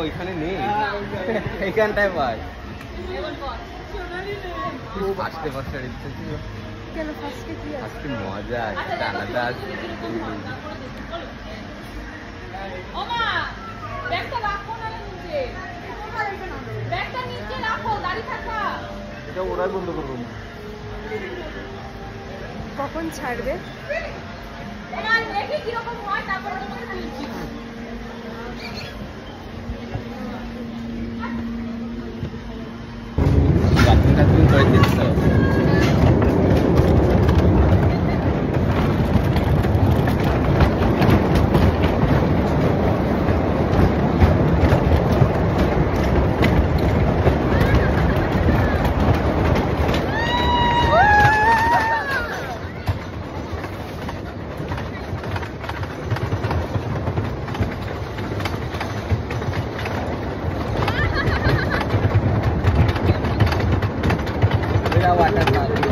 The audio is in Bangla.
এখানে নেই, এইখানটায় পাই। ফার্স্টে ফার্স্টের ইচ্ছে ছিল, আজকে মজা একটা আলাদা আছে। এটা ওরাই বন্ধ করবো। কখন ছাড়বে? কিরকম হয় তারপর তুমি করে দিচ্ছ। Water park.